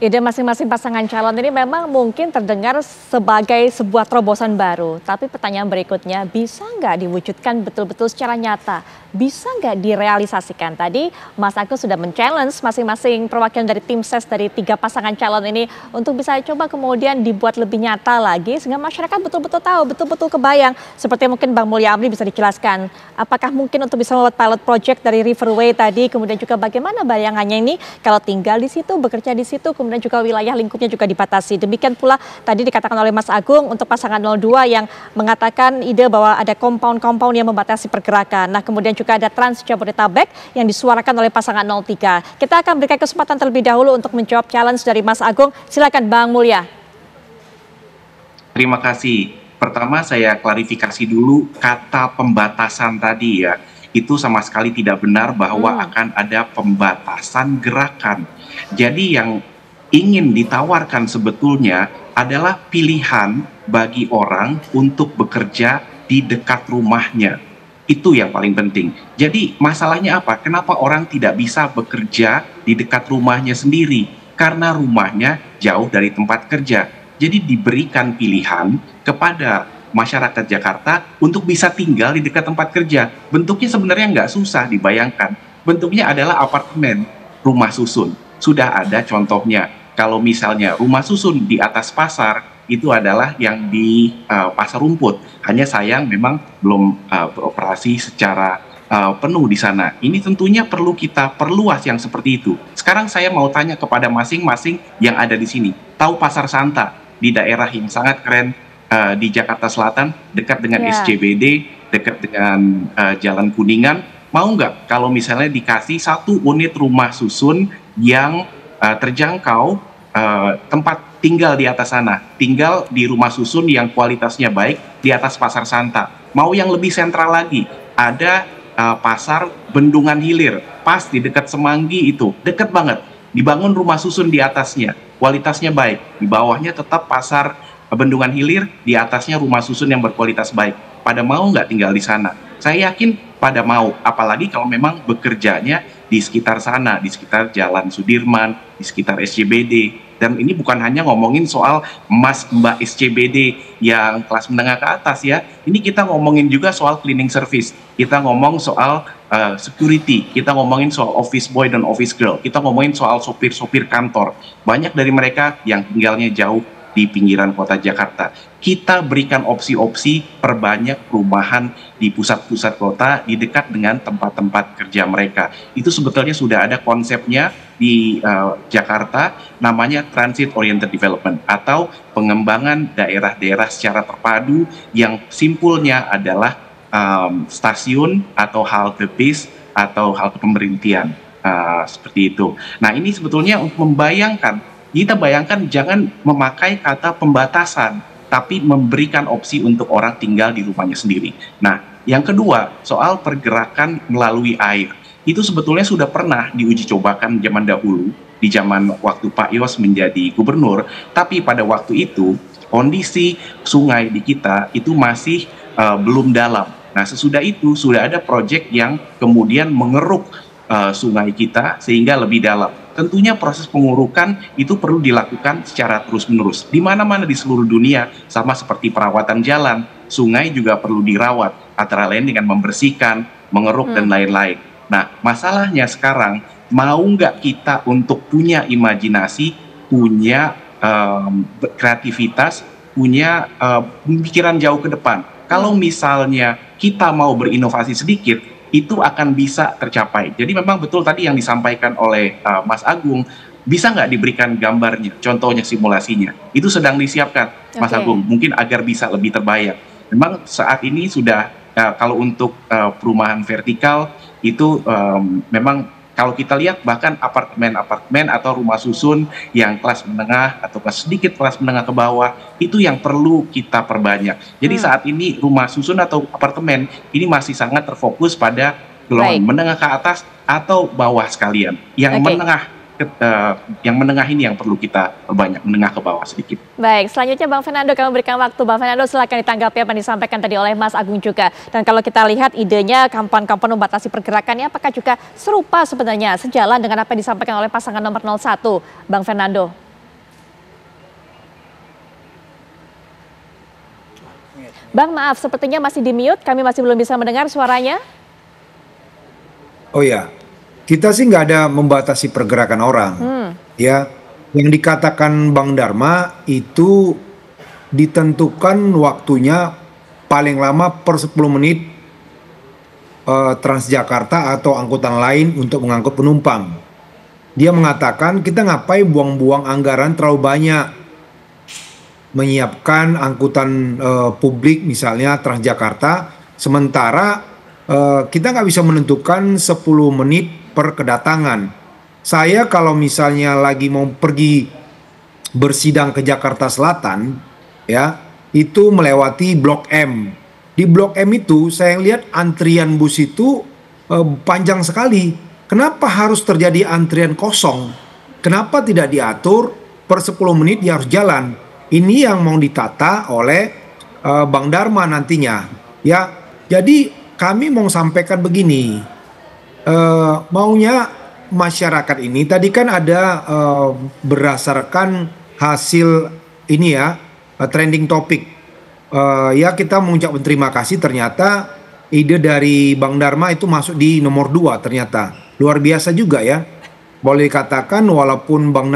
Ide masing-masing pasangan calon ini memang mungkin terdengar sebagai sebuah terobosan baru. Tapi pertanyaan berikutnya, bisa nggak diwujudkan betul-betul secara nyata? Bisa nggak direalisasikan? Tadi Mas Agus sudah men-challenge masing-masing perwakilan dari tim ses dari 3 pasangan calon ini untuk bisa coba kemudian dibuat lebih nyata lagi sehingga masyarakat betul-betul tahu, betul-betul kebayang. Seperti mungkin Bang Mulya Amri bisa dijelaskan, apakah mungkin untuk bisa membuat pilot project dari Riverway tadi, kemudian juga bagaimana bayangannya ini kalau tinggal di situ, bekerja di situ, kemudian juga wilayah lingkupnya juga dibatasi. Demikian pula tadi dikatakan oleh Mas Agung untuk pasangan 02 yang mengatakan ide bahwa ada compound-compound yang membatasi pergerakan. Nah, kemudian juga ada Trans Jabodetabek yang disuarakan oleh pasangan 03. Kita akan berikan kesempatan terlebih dahulu untuk menjawab challenge dari Mas Agung. Silakan Bang Mulya. Terima kasih. Pertama saya klarifikasi dulu kata pembatasan tadi ya. Itu sama sekali tidak benar bahwa akan ada pembatasan gerakan. Jadi yang ingin ditawarkan sebetulnya adalah pilihan bagi orang untuk bekerja di dekat rumahnya. Itu yang paling penting. Jadi masalahnya apa? Kenapa orang tidak bisa bekerja di dekat rumahnya sendiri? Karena rumahnya jauh dari tempat kerja. Jadi diberikan pilihan kepada masyarakat Jakarta untuk bisa tinggal di dekat tempat kerja. Bentuknya sebenarnya nggak susah dibayangkan. Bentuknya adalah apartemen, rumah susun. Sudah ada contohnya. Kalau misalnya rumah susun di atas pasar, itu adalah yang di Pasar Rumput. Hanya sayang memang belum beroperasi secara penuh di sana. Ini tentunya perlu kita perluas yang seperti itu. Sekarang saya mau tanya kepada masing-masing yang ada di sini. Tahu Pasar Santa di daerah yang sangat keren di Jakarta Selatan, dekat dengan SCBD, dekat dengan Jalan Kuningan. Mau nggak kalau misalnya dikasih 1 unit rumah susun yang terjangkau, tempat tinggal di atas sana, tinggal di rumah susun yang kualitasnya baik di atas Pasar Santa. Mau yang lebih sentral lagi, ada Pasar Bendungan Hilir, pas di dekat Semanggi itu, dekat banget. Dibangun rumah susun di atasnya, kualitasnya baik. Di bawahnya tetap Pasar Bendungan Hilir, di atasnya rumah susun yang berkualitas baik. Pada mau nggak tinggal di sana? Saya yakin pada mau, apalagi kalau memang bekerjanya di sekitar sana, di sekitar Jalan Sudirman, di sekitar SCBD. Dan ini bukan hanya ngomongin soal Mas Mbak SCBD yang kelas menengah ke atas ya. Ini kita ngomongin juga soal cleaning service. Kita ngomong soal security, kita ngomongin soal office boy dan office girl. Kita ngomongin soal sopir-sopir kantor. Banyak dari mereka yang tinggalnya jauh di pinggiran kota Jakarta. Kita berikan opsi-opsi perbanyak perumahan di pusat-pusat kota di dekat dengan tempat-tempat kerja mereka. Itu sebetulnya sudah ada konsepnya di Jakarta, namanya Transit Oriented Development atau pengembangan daerah-daerah secara terpadu yang simpulnya adalah stasiun atau halte bis atau halte pemberhentian seperti itu. Nah, ini sebetulnya untuk membayangkan. Kita bayangkan jangan memakai kata pembatasan, tapi memberikan opsi untuk orang tinggal di rumahnya sendiri. Nah, yang kedua, soal pergerakan melalui air. Itu sebetulnya sudah pernah diuji cobakan zaman dahulu, di zaman waktu Pak Yos menjadi gubernur, tapi pada waktu itu kondisi sungai di kita itu masih belum dalam. Nah, sesudah itu sudah ada proyek yang kemudian mengeruk sungai kita sehingga lebih dalam. Tentunya proses pengurukan itu perlu dilakukan secara terus-menerus. Di mana-mana di seluruh dunia, sama seperti perawatan jalan, sungai juga perlu dirawat, antara lain dengan membersihkan, mengeruk, dan lain-lain. Nah, masalahnya sekarang, mau nggak kita untuk punya imajinasi, punya kreativitas, punya pemikiran jauh ke depan. Kalau misalnya kita mau berinovasi sedikit, itu akan bisa tercapai. Jadi memang betul tadi yang disampaikan oleh Mas Agung, bisa nggak diberikan gambarnya, contohnya simulasinya. Itu sedang disiapkan, Mas Agung, mungkin agar bisa lebih terbayang. Memang saat ini sudah, kalau untuk perumahan vertikal, itu memang kalau kita lihat bahkan apartemen-apartemen atau rumah susun yang kelas menengah atau sedikit kelas menengah ke bawah, itu yang perlu kita perbanyak. Jadi saat ini rumah susun atau apartemen ini masih sangat terfokus pada golongan menengah ke atas atau bawah sekalian. Yang menengah ini yang perlu kita perbanyak, menengah ke bawah sedikit. Baik, selanjutnya Bang Fernando, kami berikan waktu. Bang Fernando, silakan ditanggapi apa yang disampaikan tadi oleh Mas Agung juga. Dan kalau kita lihat idenya kampanye membatasi pergerakannya, apakah juga serupa sebenarnya, sejalan dengan apa yang disampaikan oleh pasangan nomor 01, Bang Fernando? Bang, maaf, sepertinya masih di mute, kami masih belum bisa mendengar suaranya. Oh ya, kita sih nggak ada membatasi pergerakan orang. Ya, yang dikatakan Bang Dharma itu ditentukan waktunya paling lama per 10 menit Transjakarta atau angkutan lain untuk mengangkut penumpang. Dia mengatakan kita ngapain buang-buang anggaran terlalu banyak menyiapkan angkutan publik misalnya Transjakarta, sementara kita nggak bisa menentukan 10 menit per kedatangan. Saya kalau misalnya lagi mau pergi bersidang ke Jakarta Selatan, ya itu melewati Blok M. Di Blok M itu saya lihat antrian bus itu panjang sekali. Kenapa harus terjadi antrian kosong? Kenapa tidak diatur per 10 menit dia harus jalan? Ini yang mau ditata oleh Bang Dharma nantinya. Ya, jadi kami mau sampaikan begini. Maunya masyarakat ini tadi kan ada berdasarkan hasil ini ya trending topik. Ya kita mengucapkan terima kasih, ternyata ide dari Bang Dharma itu masuk di nomor 2 ternyata. Luar biasa juga ya. Boleh dikatakan walaupun Bang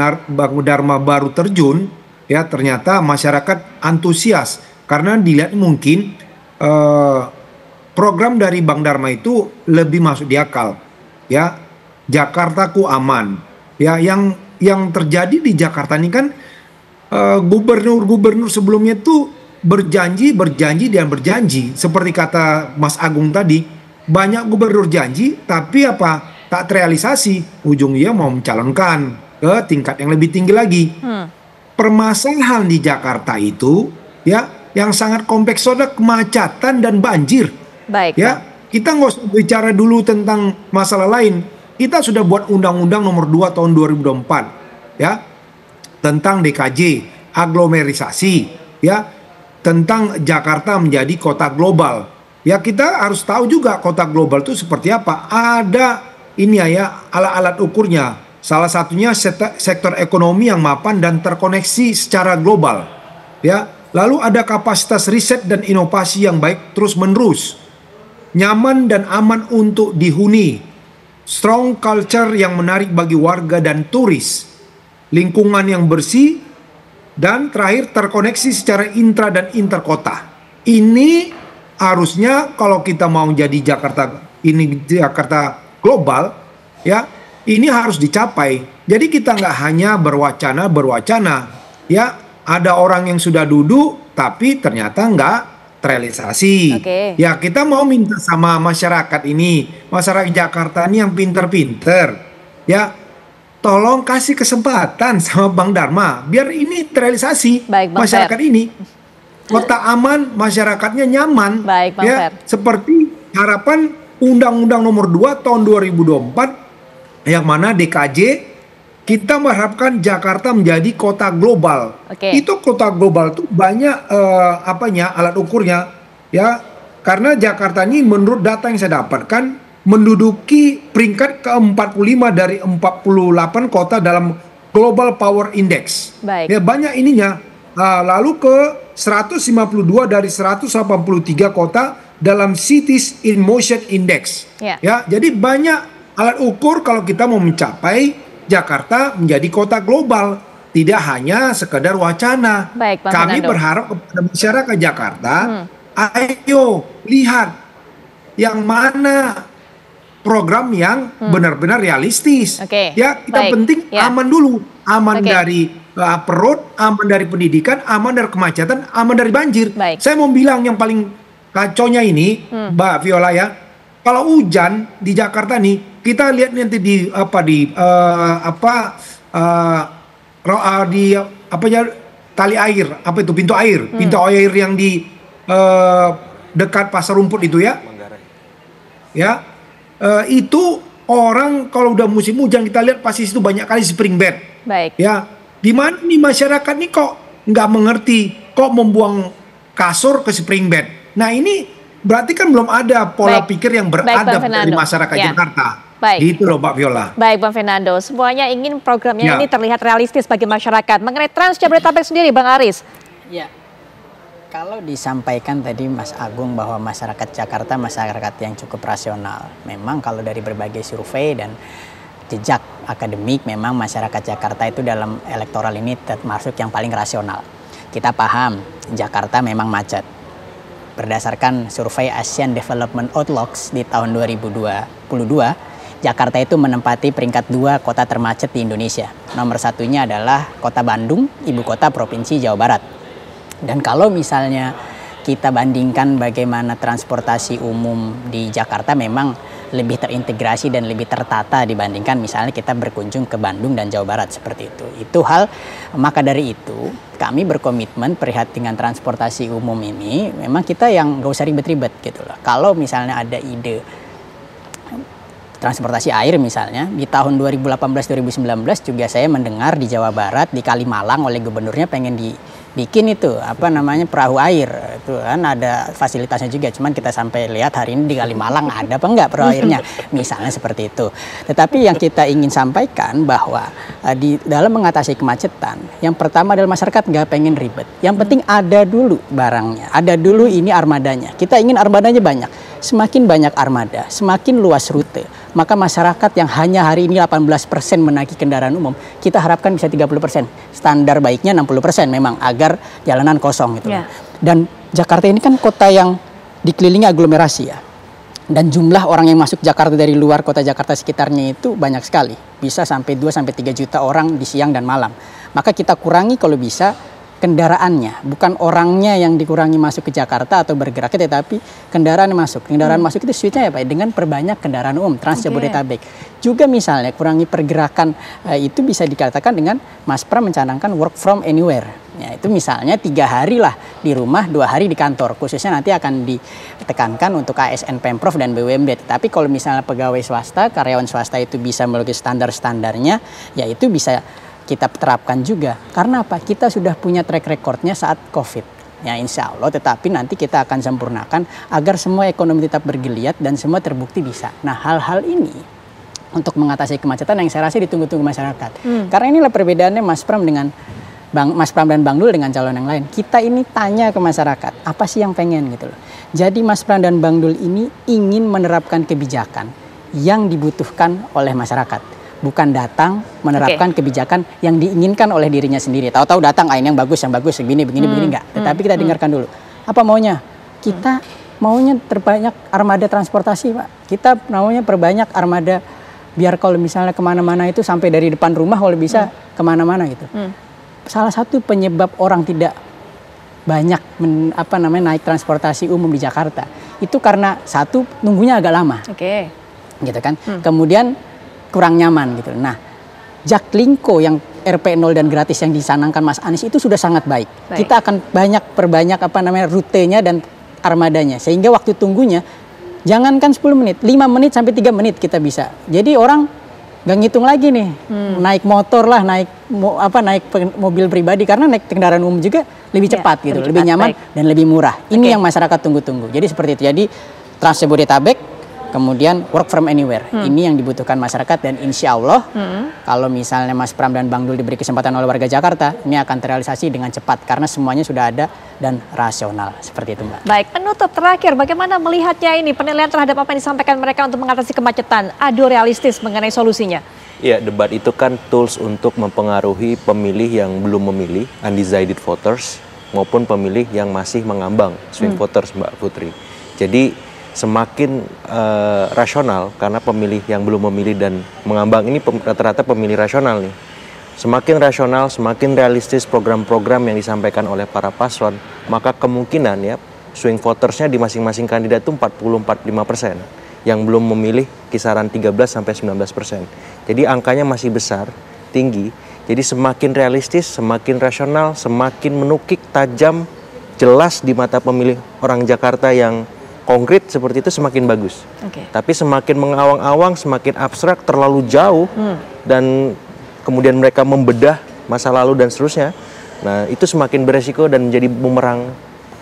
Dharma baru terjun, ya ternyata masyarakat antusias karena dilihat mungkin program dari Bang Dharma itu lebih masuk di akal. Ya, Jakartaku aman. Ya, yang terjadi di Jakarta ini kan gubernur-gubernur sebelumnya tuh berjanji dan berjanji. Seperti kata Mas Agung tadi, banyak gubernur janji tapi apa? Tak terrealisasi. Ujungnya mau mencalonkan ke tingkat yang lebih tinggi lagi. Permasalahan di Jakarta itu ya yang sangat kompleks, ada kemacetan dan banjir. Baik. Ya, kita nggak usah bicara dulu tentang masalah lain. Kita sudah buat Undang-Undang Nomor 2 Tahun 2024 ya tentang DKJ, aglomerisasi, ya tentang Jakarta menjadi kota global. Ya kita harus tahu juga kota global itu seperti apa. Ada ini ya alat-alat ukurnya. Salah satunya sektor ekonomi yang mapan dan terkoneksi secara global. Ya, lalu ada kapasitas riset dan inovasi yang baik terus-menerus. Nyaman dan aman untuk dihuni. Strong culture yang menarik bagi warga dan turis. Lingkungan yang bersih dan terakhir terkoneksi secara intra dan interkota. Ini harusnya kalau kita mau jadi Jakarta global, ya ini harus dicapai. Jadi kita nggak hanya berwacana, ya ada orang yang sudah duduk tapi ternyata nggak terrealisasi. Ya kita mau minta sama masyarakat ini, masyarakat Jakarta ini yang pinter-pinter, ya tolong kasih kesempatan sama Bang Dharma biar ini terrealisasi. Baik, masyarakat ini kota aman, masyarakatnya nyaman. Baik, Bang ya seperti harapan Undang-Undang Nomor 2 Tahun 2024 yang mana DKJ kita mengharapkan Jakarta menjadi kota global. Itu kota global tuh banyak alat ukurnya ya, karena Jakarta ini menurut data yang saya dapatkan menduduki peringkat ke-45 dari 48 kota dalam Global Power Index. Ya banyak ininya. Lalu ke 152 dari 183 kota dalam Cities in Motion Index. Ya, jadi banyak alat ukur kalau kita mau mencapai Jakarta menjadi kota global, tidak hanya sekedar wacana. Kami berharap kepada masyarakat Jakarta, ayo lihat yang mana program yang benar-benar realistis. Ya, kita penting aman dulu, aman dari perut, aman dari pendidikan, aman dari kemacetan, aman dari banjir. Saya mau bilang yang paling kacaunya ini, Mbak Viola ya, kalau hujan di Jakarta nih, kita lihat nanti di tali air, apa itu pintu air yang di dekat Pasar Rumput itu ya, itu orang kalau udah musim hujan kita lihat pasti itu banyak kali spring bed. Ya, di mana nih masyarakat nih kok nggak mengerti, kok membuang kasur ke spring bed. Nah ini berarti kan belum ada pola pikir yang beradab dari masyarakat Jakarta. Gitu loh Mbak Viola. Baik Bang Fernando, semuanya ingin programnya ini terlihat realistis bagi masyarakat. Mengenai Trans Jabodetabek sendiri Bang Aris. Ya, Kalau disampaikan tadi Mas Agung bahwa masyarakat Jakarta masyarakat yang cukup rasional. Memang kalau dari berbagai survei dan jejak akademik memang masyarakat Jakarta itu dalam elektoral ini termasuk yang paling rasional. Kita paham Jakarta memang macet. Berdasarkan survei Asian Development Outlooks di tahun 2022, Jakarta itu menempati peringkat 2 kota termacet di Indonesia. Nomor satunya adalah Kota Bandung, ibu kota Provinsi Jawa Barat. Dan kalau misalnya kita bandingkan bagaimana transportasi umum di Jakarta memang lebih terintegrasi dan lebih tertata dibandingkan misalnya kita berkunjung ke Bandung dan Jawa Barat seperti itu. Itu hal, maka dari itu kami berkomitmen perihal dengan transportasi umum ini memang kita yang gak usah ribet-ribet gitu loh. Kalau misalnya ada ide transportasi air misalnya, di tahun 2018-2019 juga saya mendengar di Jawa Barat, di Kalimalang oleh gubernurnya pengen dibikin itu, apa namanya, perahu air. Itu kan ada fasilitasnya juga, cuman kita sampai lihat hari ini di Kalimalang ada apa enggak perahu airnya, misalnya seperti itu. Tetapi yang kita ingin sampaikan bahwa di dalam mengatasi kemacetan, yang pertama adalah masyarakat nggak pengen ribet. Yang penting ada dulu barangnya, ada dulu ini armadanya. Kita ingin armadanya banyak. Semakin banyak armada, semakin luas rute, maka masyarakat yang hanya hari ini 18% menaiki kendaraan umum, kita harapkan bisa 30%. Standar baiknya 60% memang agar jalanan kosong gitu. Yeah. Dan Jakarta ini kan kota yang dikelilingi aglomerasi ya. Dan jumlah orang yang masuk Jakarta dari luar kota Jakarta sekitarnya itu banyak sekali. Bisa sampai 2-3 juta orang di siang dan malam. Maka kita kurangi kalau bisa kendaraannya, bukan orangnya yang dikurangi masuk ke Jakarta atau bergerak, tetapi kendaraan yang masuk. Kendaraan masuk itu switchnya ya Pak, dengan perbanyak kendaraan umum Trans Jabodetabek. Juga misalnya kurangi pergerakan, itu bisa dikatakan dengan Mas Pram mencanangkan work from anywhere. Ya, itu misalnya 3 hari lah di rumah, 2 hari di kantor. Khususnya nanti akan ditekankan untuk ASN Pemprov dan BUMD. Tapi kalau misalnya pegawai swasta, karyawan swasta itu bisa melalui standar-standarnya, ya itu bisa kita terapkan juga. Karena apa? Kita sudah punya track recordnya saat COVID. Ya insya Allah, tetapi nanti kita akan sempurnakan agar semua ekonomi tetap bergeliat dan semua terbukti bisa. Nah, hal-hal ini untuk mengatasi kemacetan yang saya rasa ditunggu-tunggu masyarakat. Karena inilah perbedaannya Mas Pram dengan Mas Pram dan Bang Dul dengan calon yang lain. Kita ini tanya ke masyarakat, apa sih yang pengen gitu loh. Jadi Mas Pram dan Bang Dul ini ingin menerapkan kebijakan yang dibutuhkan oleh masyarakat. Bukan datang menerapkan kebijakan yang diinginkan oleh dirinya sendiri. Tahu-tahu datang, ini yang bagus, begini, enggak. Tetapi kita dengarkan dulu. Apa maunya? Kita maunya terbanyak armada transportasi, Pak. Kita maunya perbanyak armada biar kalau misalnya kemana-mana itu sampai dari depan rumah kalau bisa kemana-mana gitu. Salah satu penyebab orang tidak banyak naik transportasi umum di Jakarta itu karena satu, nunggunya agak lama. Gitu kan. Kemudian kurang nyaman gitu. Nah, Jaklingko yang RP0 dan gratis yang disanangkan Mas Anies itu sudah sangat baik. Kita akan perbanyak rutenya dan armadanya sehingga waktu tunggunya jangankan 10 menit, 5 menit sampai 3 menit kita bisa. Jadi orang nggak ngitung lagi nih, naik motor lah, naik mobil pribadi, karena naik kendaraan umum juga lebih cepat gitu, lebih nyaman dan lebih murah. Ini yang masyarakat tunggu-tunggu. Jadi seperti itu. Jadi Trans Jabodetabek, kemudian work from anywhere. Ini yang dibutuhkan masyarakat dan insya Allah kalau misalnya Mas Pram dan Bang Dul diberi kesempatan oleh warga Jakarta, ini akan terrealisasi dengan cepat karena semuanya sudah ada dan rasional. Seperti itu Mbak. Baik, penutup terakhir, bagaimana melihatnya ini penilaian terhadap apa yang disampaikan mereka untuk mengatasi kemacetan? Adu realistis mengenai solusinya? Ya, debat itu kan tools untuk mempengaruhi pemilih yang belum memilih, undecided voters, maupun pemilih yang masih mengambang, swing voters Mbak Putri. Jadi semakin rasional, karena pemilih yang belum memilih dan mengambang ini rata-rata pemilih rasional nih. Semakin rasional, semakin realistis program-program yang disampaikan oleh para paslon, maka kemungkinan ya swing votersnya di masing-masing kandidat itu 40-45%. Yang belum memilih kisaran 13-19%. Jadi angkanya masih besar, tinggi. Jadi semakin realistis, semakin rasional, semakin menukik, tajam, jelas di mata pemilih orang Jakarta yang konkret seperti itu semakin bagus. Tapi semakin mengawang-awang, semakin abstrak, terlalu jauh, dan kemudian mereka membedah masa lalu dan seterusnya. Nah, itu semakin beresiko dan menjadi bumerang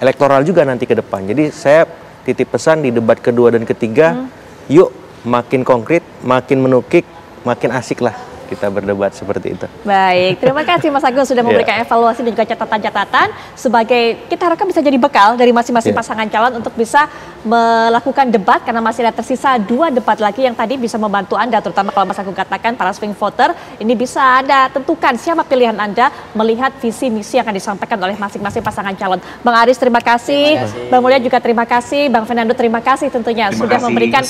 elektoral juga nanti ke depan. Jadi saya titip pesan di debat kedua dan ketiga, yuk makin konkret, makin menukik, makin asik lah kita berdebat seperti itu. Baik, terima kasih Mas Agung sudah memberikan evaluasi dan juga catatan-catatan sebagai kita harapkan bisa jadi bekal dari masing-masing pasangan calon untuk bisa melakukan debat karena masih ada tersisa 2 debat lagi yang tadi bisa membantu Anda, terutama kalau Mas Agung katakan para swing voter ini bisa Anda tentukan siapa pilihan Anda melihat visi misi yang akan disampaikan oleh masing-masing pasangan calon. Bang Aris terima kasih, Bang Mulya juga terima kasih, Bang Fernando terima kasih tentunya sudah memberikan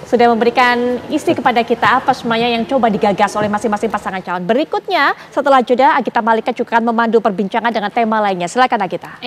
sudah memberikan isi kepada kita apa semuanya yang coba digagas oleh masing-masing pasangan calon. Berikutnya setelah jeda Agita Malika juga akan memandu perbincangan dengan tema lainnya. Silakan Agita.